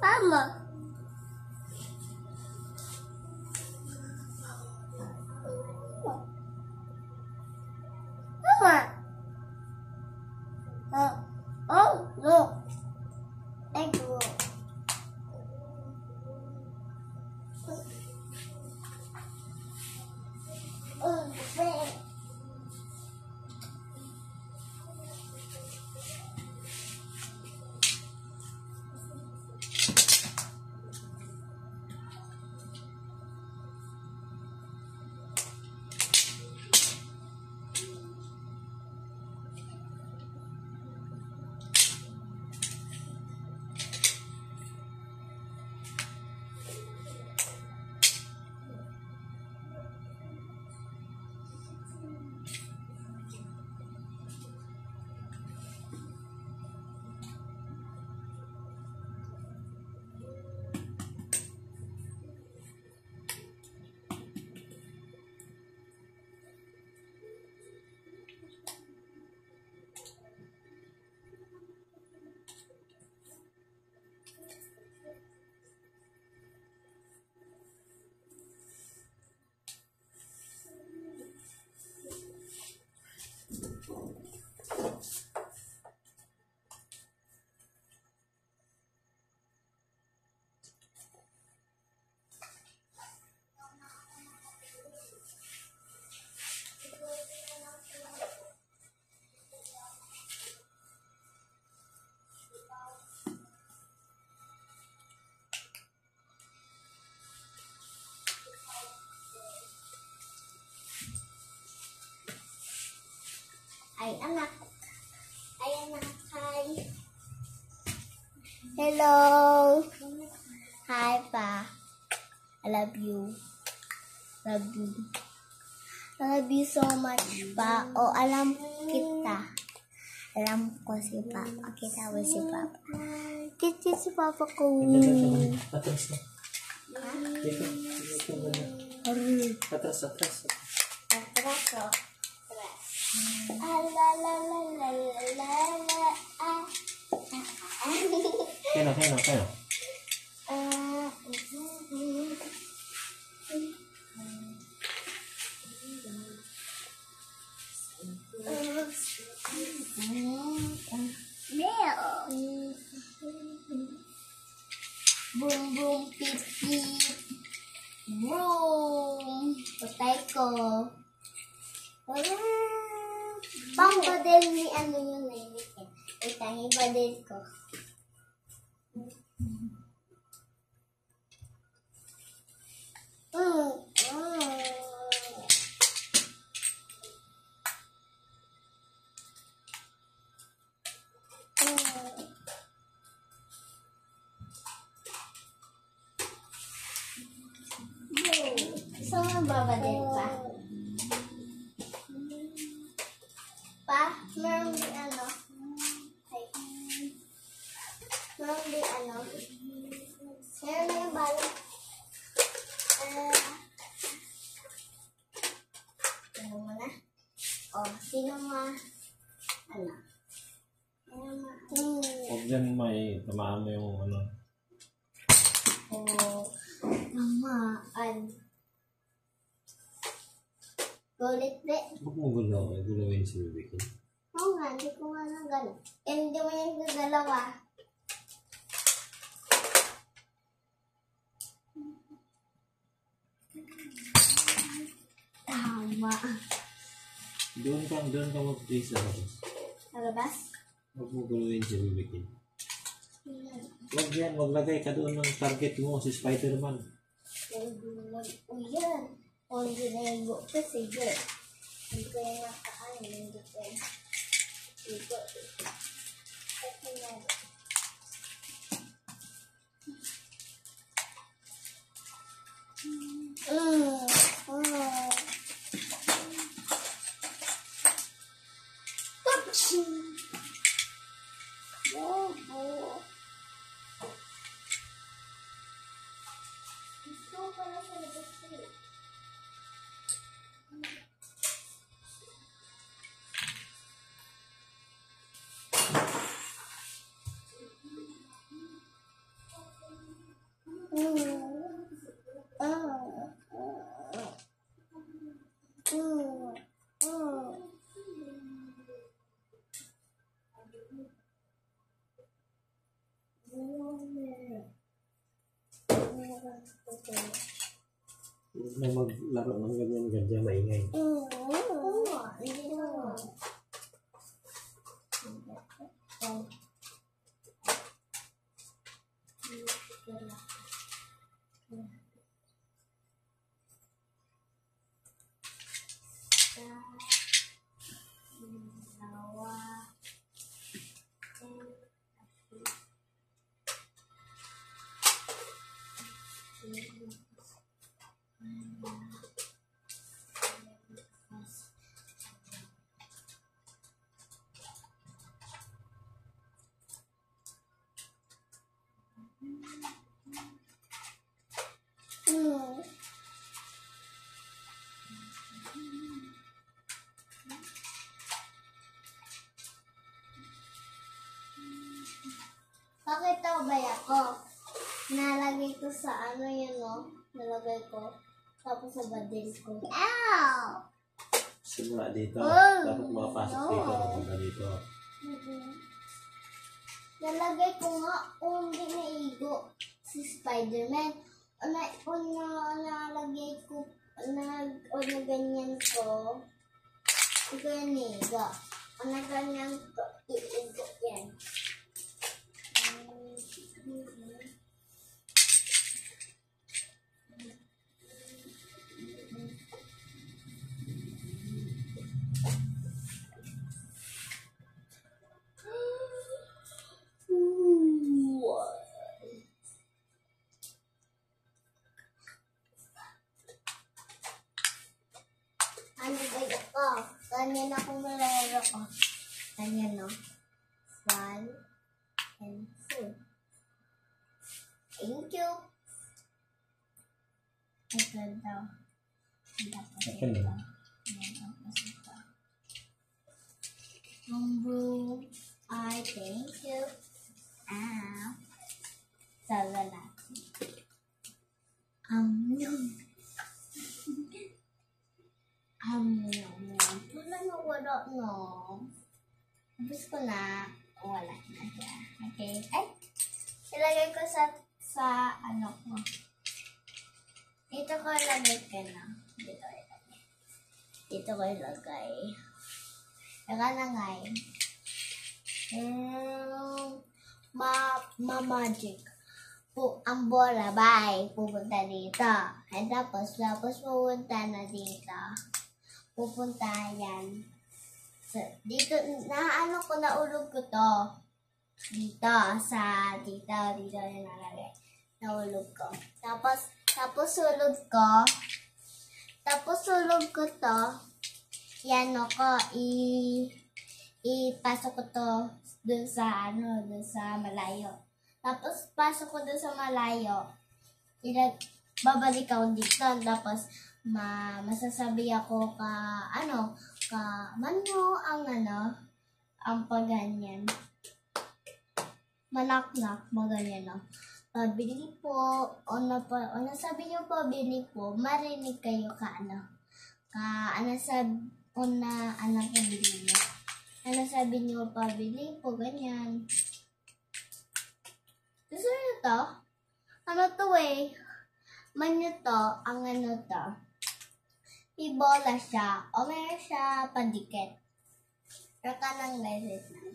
Mama. Mama. Oh, no. Ego. Ay, anak. Ay, anak. Hi. Hello. Hi, Pa. I love you. Love you. I love you so much, Pa. O, alam kita. Alam ko si Papa. Kita mo si Papa. Kita si Papa ko. Atras na. Atras. Atras o. La la la la la la ah. Kaya. Boom boom pip pip. Boom. Patay ko. Pang badel ni ano yun eh. Itang ibadel ko. Saan babadel pa? Pa, meron din ano? Ay. Meron din ano? Meron din balot. Ano mo na? O, sino ma? Ano? Huwag dyan may tamaan mo yung ano. O, tamaan. Gulit de. Huwag mo gulawin si Bibig. Oo nga, hindi ko nga nang gano'n. Hindi mo yung gagalawa. Tama. Doon ka mag-place sa labas. Sa labas? Huwag mo gulawin si Bibig. Huwag yan, maglagay ka doon ng target mo, si Spider-Man. O yan. O hindi na yung go pa, sige. Hindi ko yung nakaano, hindi ko yung ito. Ito na. na maglaro ng ganyan-ganyan maingay. Hindi naman. Pakita ko ba ako? Nalagay ko sa ano yun, no? Nalagay ko. Tapos sa badil ko. Ow! Simula dito. Oh, Dapat makapasok no. dito. Napunta dito. Nalagay ko nga, hindi na igo si Spider-Man. Nalagay ko, ganyan ko. Ganiga. Ganyan ko, iigo yan. Ano ba ito? Ganyan akong malaro ko. Ganyan, no? 1 and 2. Thank you. Ito daw. Tapos Akin ito. na. Tapos ito. Bro, I thank you. Sabi natin. Wala na, wala na. Tapos ko na, wala na siya. Okay? Ay! Ilagay ko sa ano ko. Dito ko ilagay ka na. Dito ilagay. Dito ko ilagay. Saka na nga eh. Ma-magic. Ang bola, bye. Pupunta dito. At tapos pupunta na dito. Pupunta yan. So, dito, naano ko, naulog ko to. Dito, dito yung nalagay. Naulog ko. Tapos sulog ko to. Yan ako, ipasok ko to dun sa malayo. Tapos, pasok ko dun sa malayo. Babalik ako dito. Tapos, masasabi ako ang paganyan. Manaknak, maganyan, no? Pabili po, sabi niyo pabili po, marinig kayo pabili niyo. Ano sabi niyo pabili po, ganyan. Gusto niyo to? Ano to eh? Manyo to, ang ano to? Ibola siya, o meron siya pandikit. Pero ka nang meron na.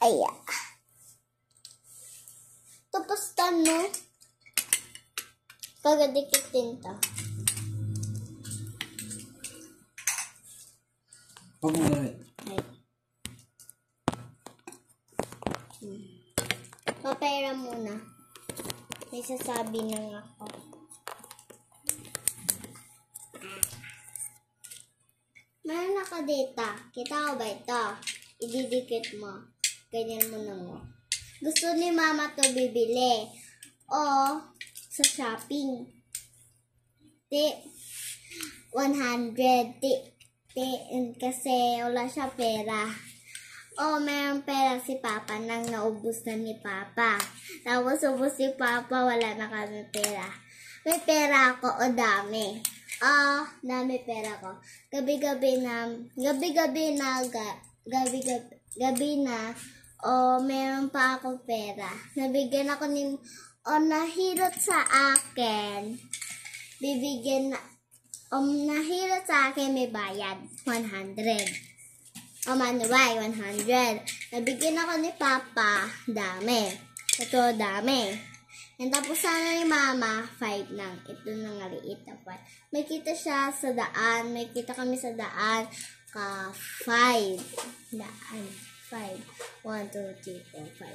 Aya. Tapos no? Pagadikitin to. Huwag mo gamit. Ay. Papera muna. May sasabi na ako. Meron ako dito. Kita ko ba ito? Ididikit mo. Ganyan mo na mo. Gusto ni mama to bibili. O, sa shopping. 100. Kasi wala siya pera. O, mayroong pera si Papa nang naubos na ni Papa. Tapos ubos si Papa, wala na kami pera. May pera ako, o dami. Dami pera ko. Gabi-gabi na O meron pa ako pera. Nabigyan ako ni, o nahirot sa akin. Nahirot sa akin may bayad. 100. O manuway, 100. Nabigyan ako ni Papa. Dami. Ito, dami. And tapos sana ni Mama, 5 lang. Ito na nga liit na 5. May kita siya sa daan. May kita kami sa daan. 5. Daan. 5. 1, 2, 3, 4, 5.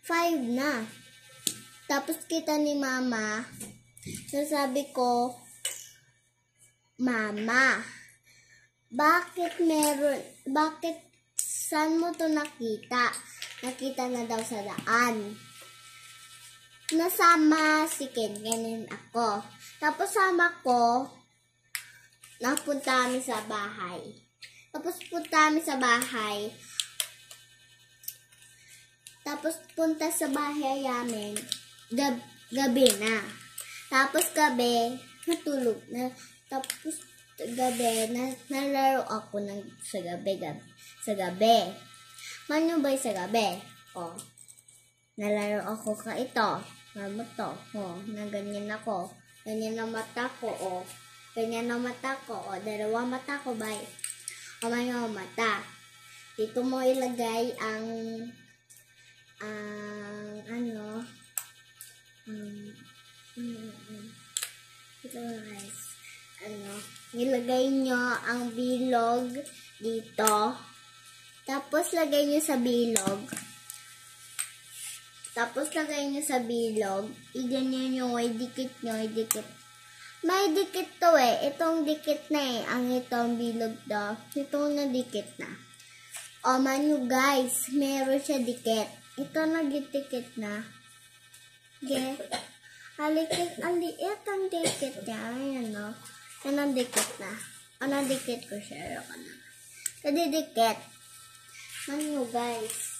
5 na. Tapos kita ni Mama. Sabi ko, Mama, bakit saan mo to nakita? Nakita na daw sa daan. Nasama si Ken ako. Tapos sama ko, napunta kami sa bahay. Tapos punta sa bahay namin, gabi na. Tapos gabi, natulog na. Tapos gabi, nalaro ako sa gabi. Mano ba sa gabi? O, nalaro ako ka ito. Mamo to. O, na ganyan ako. Ganyan ang mata ko. O, ganyan ang mata ko. O, dalawa mata ko ba? O, may mata. Dito mo ilagay ang ito guys. Ilagay nyo ang bilog dito. Tapos lagay nyo sa bilog. Iganyan nyo, idikit nyo, idikit. May dikit to eh. Itong dikit na eh. Ang itong bilog to. Itong nadikit na. O man guys, meron siya dikit. Ito nagdikit na. Okay. Aliit ang dikit niya. Ayan o. Yan ang dikit na. O nadikit ko siya. Kadidikit. Man guys.